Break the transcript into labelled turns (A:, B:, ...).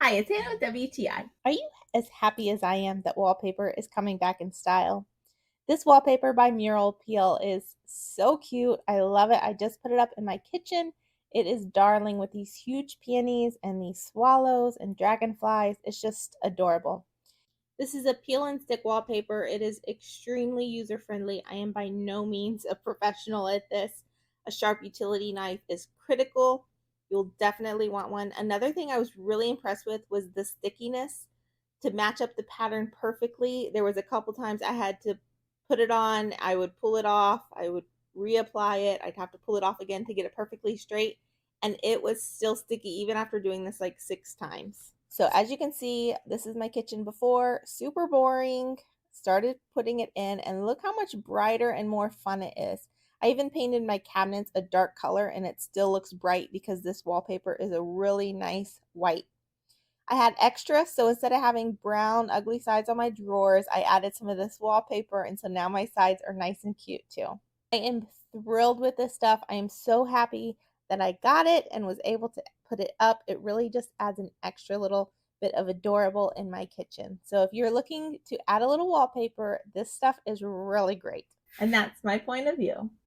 A: Hi, it's Hannah with WTI.
B: Are you as happy as I am that wallpaper is coming back in style? This wallpaper by MuralPeel is so cute. I love it. I just put it up in my kitchen. It is darling with these huge peonies and these swallows and dragonflies. It's just adorable. This is a peel and stick wallpaper. It is extremely user friendly. I am by no means a professional at this. A sharp utility knife is critical. You'll definitely want one. Another thing I was really impressed with was the stickiness to match up the pattern perfectly. There was a couple times I had to put it on, I would pull it off, I would reapply it, I'd have to pull it off again to get it perfectly straight, and it was still sticky even after doing this like 6 times. So as you can see, this is my kitchen before, super boring. Started putting it in and look how much brighter and more fun it is. I even painted my cabinets a dark color and it still looks bright because this wallpaper is a really nice white. I had extra, so instead of having brown ugly sides on my drawers, I added some of this wallpaper, and so now my sides are nice and cute too. I am thrilled with this stuff. I am so happy that I got it and was able to put it up. It really just adds an extra little bit of adorable in my kitchen. So if you're looking to add a little wallpaper, this stuff is really great.
A: And that's my point of view.